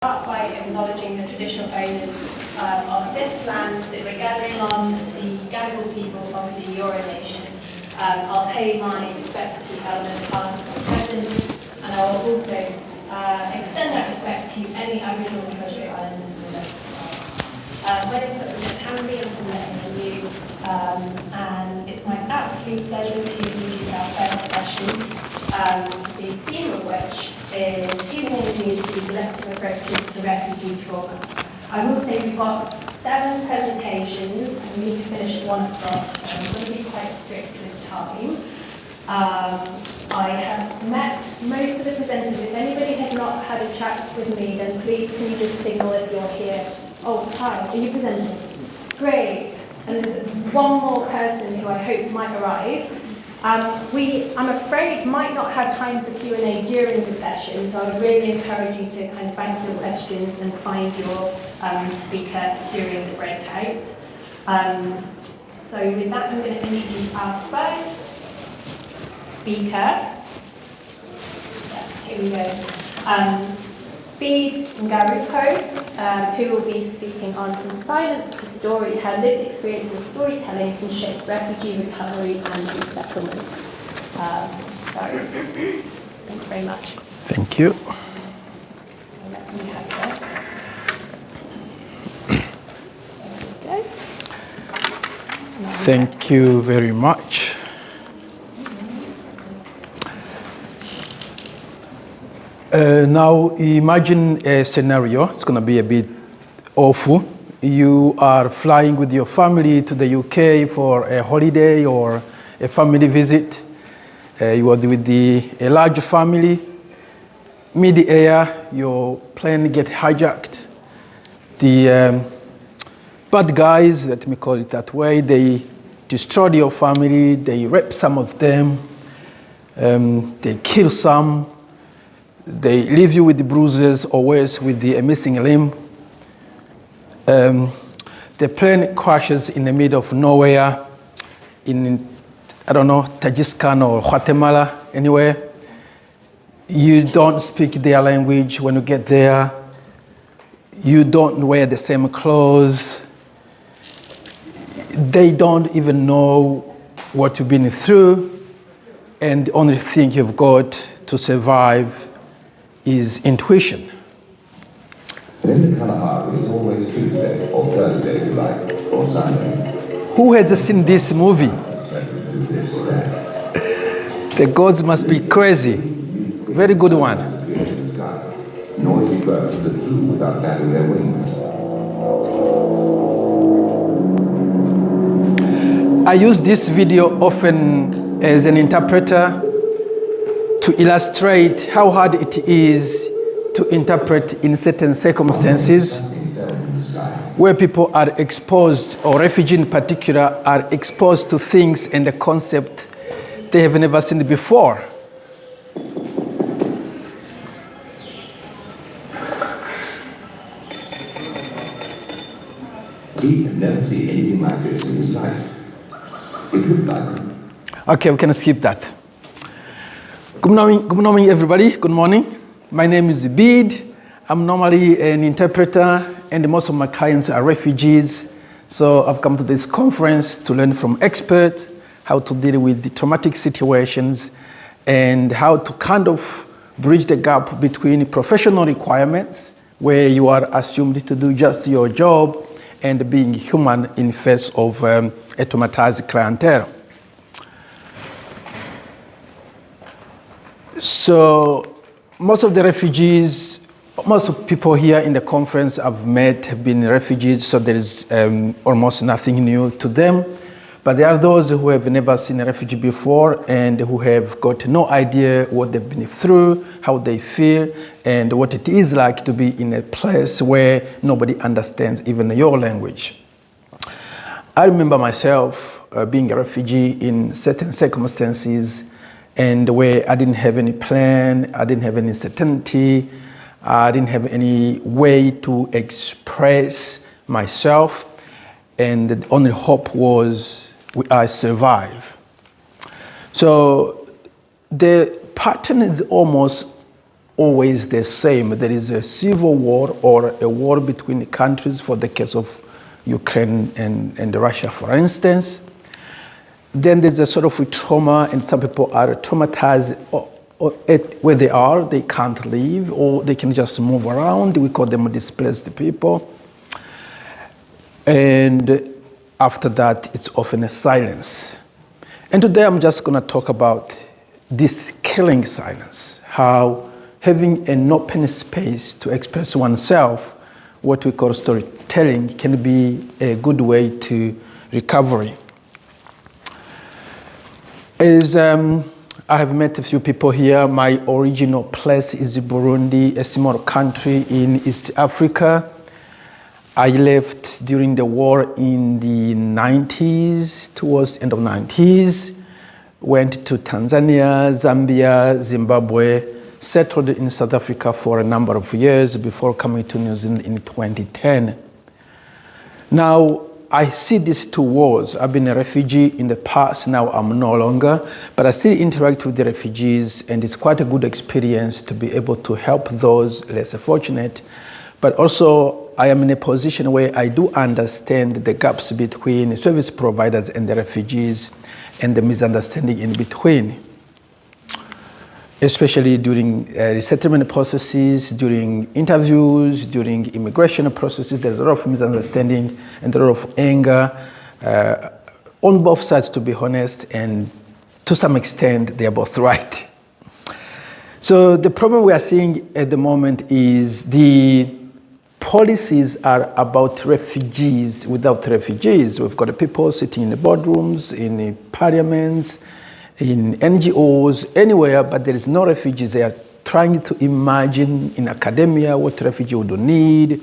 Start by acknowledging the traditional owners of this land that we're gathering on, the Gadigal people of the Eora Nation. I'll pay my respects to elders past and present, and I will also extend that respect to any Aboriginal and Torres Strait Islanders with us. My name is Dr. Liz Hamby, I'm from the NLU, and it's my absolute pleasure to introduce our first session, the theme of which is Human Community, Selective Approaches to Refugee Trauma. I will say we've got 7 presentations and we need to finish at 1 o'clock, so I'm going to be quite strict with time. I have met most of the presenters. If anybody has not had a chat with me, then please can you just signal if you're here. Oh, hi, are you presenting? Great. And there's one more person who I hope might arrive. I'm afraid, might not have time for Q&A during the session, so I would really encourage you to kind of bank your questions and find your speaker during the breakout. So with that, I'm going to introduce our first speaker. Yes, here we go. Bede Ngaruko, who will be speaking on From Silence to Story, how lived experience of storytelling can shape refugee recovery and resettlement. Thank you very much. Thank you. I'll let you have this. There we go. Thank you very much. Now imagine a scenario. It's going to be a bit awful. You are flying with your family to the UK for a holiday or a family visit. You are with a large family. Mid-air, your plane gets hijacked. The bad guys, let me call it that way, they destroy your family. They rape some of them. They kill some. They leave you with the bruises or worse, with a missing limb. The plane crashes in the middle of nowhere in, I don't know, Tajikistan or Guatemala, anywhere. You don't speak their language when you get there. You don't wear the same clothes. They don't even know what you've been through. And the only thing you've got to survive is intuition. In Kalahari, it's always Tuesday or Thursday, if you like, or Sunday. Who has seen this movie? The gods must be crazy. Very good one. Noisy birds that flew without batting their wings. I use this video often as an interpreter to illustrate how hard it is to interpret in certain circumstances where people are exposed, or refugees in particular, are exposed to things and the concept they have never seen before. He had never seen anything like this in his life. It looked like... Okay, we can skip that. Good morning, everybody. Good morning. My name is Bede. I'm normally an interpreter, and most of my clients are refugees. So I've come to this conference to learn from experts how to deal with the traumatic situations and how to kind of bridge the gap between professional requirements, where you are assumed to do just your job, and being human in face of a traumatized clientele. So most of the refugees, most of people here in the conference I've met have been refugees, so there is almost nothing new to them. But there are those who have never seen a refugee before and who have got no idea what they've been through, how they feel, and what it is like to be in a place where nobody understands even your language. I remember myself being a refugee in certain circumstances, and where I didn't have any plan, I didn't have any certainty, I didn't have any way to express myself, and the only hope was I survive. So the pattern is almost always the same. There is a civil war or a war between the countries, for the case of Ukraine and Russia, for instance. Then there's a sort of a trauma, and some people are traumatized where they are. They can't leave, or they can just move around. We call them displaced people. And after that, it's often a silence. And today I'm just going to talk about this killing silence, how having an open space to express oneself, what we call storytelling, can be a good way to recovery. As I have met a few people here, my original place is Burundi, a small country in East Africa. I left during the war in the 90s, towards the end of the 90s, went to Tanzania, Zambia, Zimbabwe, settled in South Africa for a number of years before coming to New Zealand in 2010. Now, I see these two wars. I've been a refugee in the past, now I'm no longer, but I still interact with the refugees, and it's quite a good experience to be able to help those less fortunate. But also, I am in a position where I do understand the gaps between service providers and the refugees and the misunderstanding in between, especially during resettlement processes, during interviews, during immigration processes. There's a lot of misunderstanding and a lot of anger on both sides, to be honest, and to some extent, they are both right. So the problem we are seeing at the moment is the policies are about refugees without refugees. We've got people sitting in the boardrooms, in the parliaments, in NGOs, anywhere, but there is no refugees. They are trying to imagine in academia what refugee would need.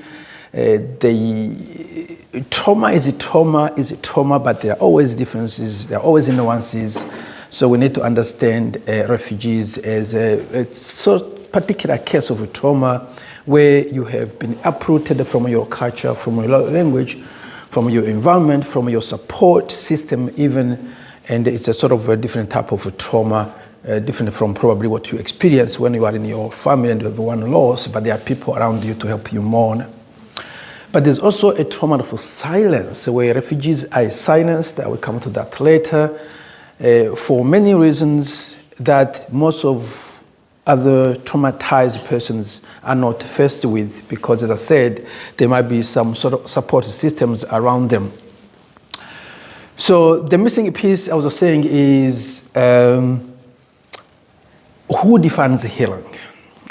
Trauma is a trauma, but there are always differences, there are always nuances. So we need to understand refugees as a particular case of a trauma where you have been uprooted from your culture, from your language, from your environment, from your support system even, and it's a sort of a different type of a trauma, different from probably what you experience when you are in your family and you have one loss, but there are people around you to help you mourn. But there's also a trauma of silence, where refugees are silenced. I will come to that later, for many reasons that most of other traumatized persons are not faced with, because, as I said, there might be some sort of support systems around them. So the missing piece I was saying is who defines healing?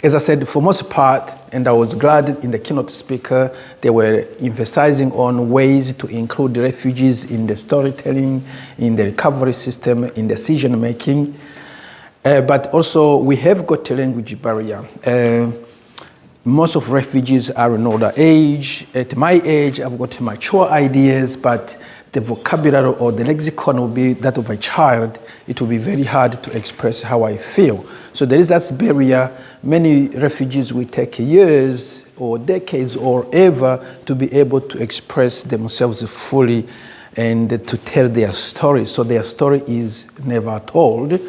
As I said, for most part, and I was glad in the keynote speaker, they were emphasizing on ways to include refugees in the storytelling, in the recovery system, in decision making. But also, we have got a language barrier. Most of refugees are in older age. At my age, I've got mature ideas, but the vocabulary or the lexicon will be that of a child. It will be very hard to express how I feel. So there is that barrier. Many refugees will take years or decades or ever to be able to express themselves fully and to tell their story. So their story is never told.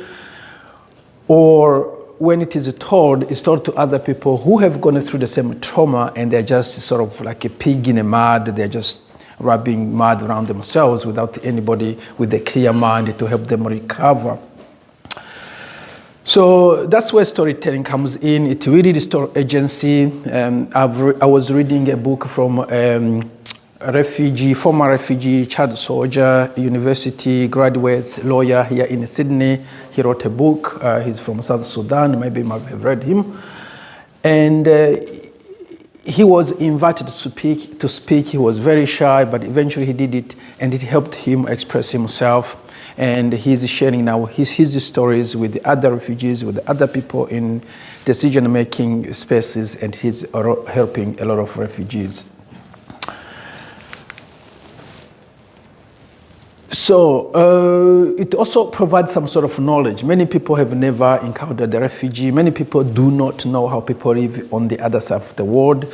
Or when it is told, it's told to other people who have gone through the same trauma, and they're just sort of like a pig in a mud. They're just rubbing mud around themselves without anybody with a clear mind to help them recover. So that's where storytelling comes in. It really is story agency. I was reading a book from former refugee, child soldier, university graduate, lawyer here in Sydney. He wrote a book. He's from South Sudan. Maybe you might have read him. And he was invited to speak. He was very shy, but eventually he did it, and it helped him express himself. And he's sharing now his stories with the other refugees, with the other people in decision-making spaces, and he's helping a lot of refugees. So it also provides some sort of knowledge. Many people have never encountered a refugee. Many people do not know how people live on the other side of the world.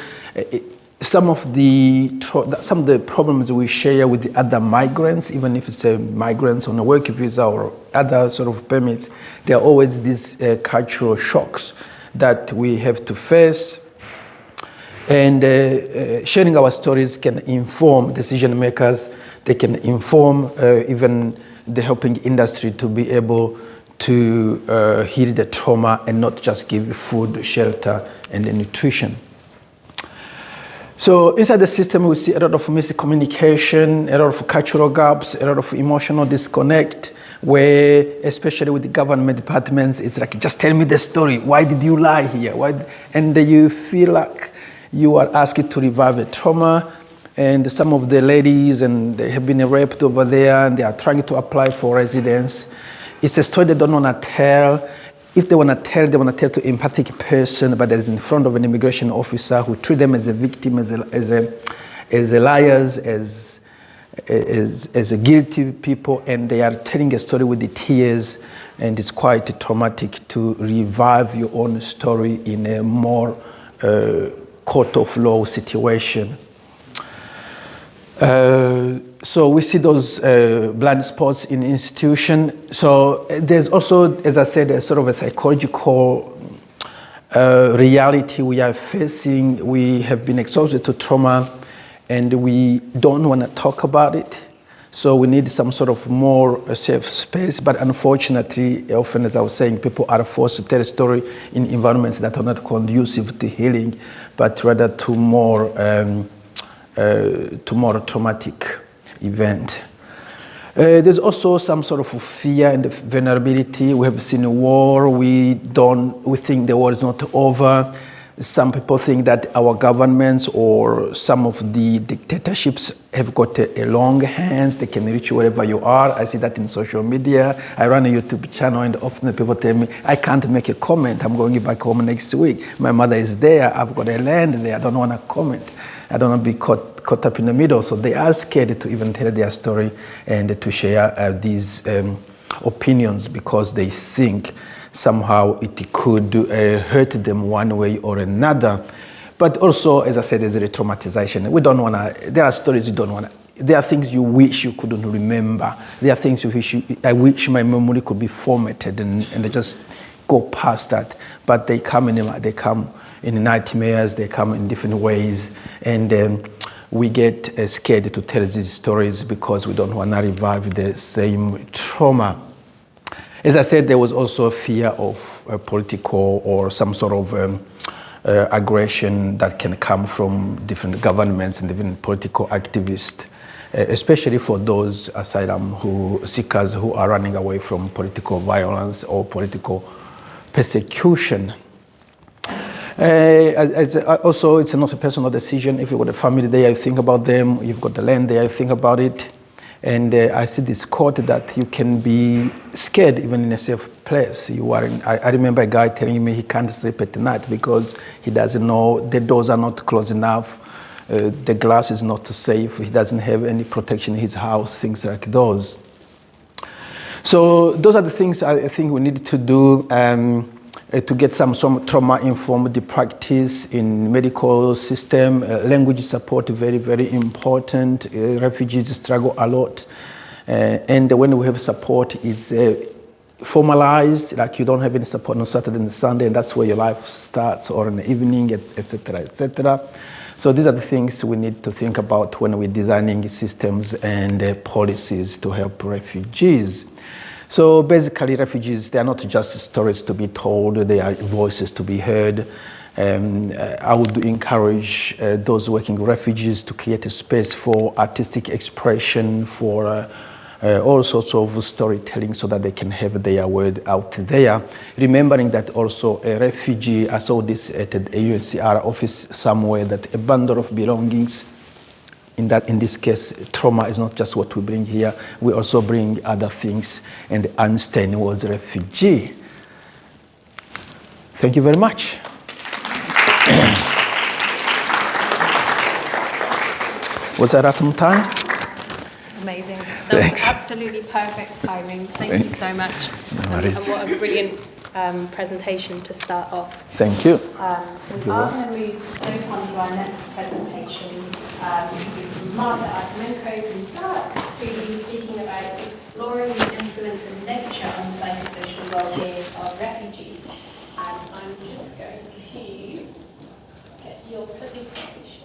Some of the problems we share with the other migrants, even if it's migrants on a work visa or other sort of permits, there are always these cultural shocks that we have to face. And sharing our stories can inform decision makers. They can inform even the helping industry to be able to heal the trauma and not just give food, shelter, and nutrition. So inside the system, we see a lot of miscommunication, a lot of cultural gaps, a lot of emotional disconnect, where, especially with the government departments, it's like, just tell me the story. Why did you lie here? And you feel like you are asked to revive a trauma, and some of the ladies, and they have been raped over there, and they are trying to apply for residence. It's a story they don't want to tell. If they want to tell, they want to tell to an empathic person, but there's in front of an immigration officer who treat them as a victim, as a liars, as a guilty people, and they are telling a story with the tears, and it's quite traumatic to revive your own story in a more court of law situation. So we see those blind spots in institution. So there's also, as I said, a sort of a psychological reality we are facing. We have been exposed to trauma and we don't want to talk about it. So we need some sort of more safe space. But unfortunately, often, as I was saying, people are forced to tell a story in environments that are not conducive to healing, but rather to more traumatic event. There's also some sort of fear and vulnerability. We have seen a war. We think the war is not over. Some people think that our governments or some of the dictatorships have got a long hands. They can reach wherever you are. I see that in social media. I run a YouTube channel and often people tell me, I can't make a comment. I'm going back home next week. My mother is there. I've got a land there. I don't want to comment. I don't want to be caught up in the middle. So they are scared to even tell their story and to share these opinions because they think somehow it could hurt them one way or another. But also, as I said, there's a traumatization. We don't want to, there are stories you don't want to, there are things you wish you couldn't remember. There are things I wish my memory could be formatted and they just go past that. But they come in nightmares, they come in different ways. And we get scared to tell these stories because we don't want to revive the same trauma. As I said, there was also a fear of political or some sort of aggression that can come from different governments and different political activists, especially for those asylum seekers who are running away from political violence or political persecution. Also, it's not a personal decision. If you've got a family there, you think about them. You've got the land there, you think about it. And I see this quote that you can be scared even in a safe place. I remember a guy telling me he can't sleep at night because he doesn't know the doors are not close enough, the glass is not safe, he doesn't have any protection in his house, things like those. So those are the things I think we need to do to get some trauma-informed practice in medical system. Language support, very, very important. Refugees struggle a lot. And when we have support, it's formalized, like you don't have any support on Saturday and Sunday, and that's where your life starts, or in the evening, etc., etc. So these are the things we need to think about when we're designing systems and policies to help refugees. So basically, refugees, they are not just stories to be told, they are voices to be heard. I would encourage those working with refugees to create a space for artistic expression, for all sorts of storytelling so that they can have their word out there. Remembering that also a refugee, I saw this at a UNHCR office somewhere, that a bundle of belongings, in this case, trauma is not just what we bring here, we also bring other things, and Einstein was a refugee. Thank you very much. Was that right on time? Amazing. That Thanks. was absolutely perfect timing. Thank you so much. No worries. And what a brilliant presentation to start off. Thank you. We are going to move straight on to our next presentation. Marta Artemenko from STARTS, who will be speaking about exploring the influence of nature on psychosocial well-being of refugees. And I'm just going to get your presentation.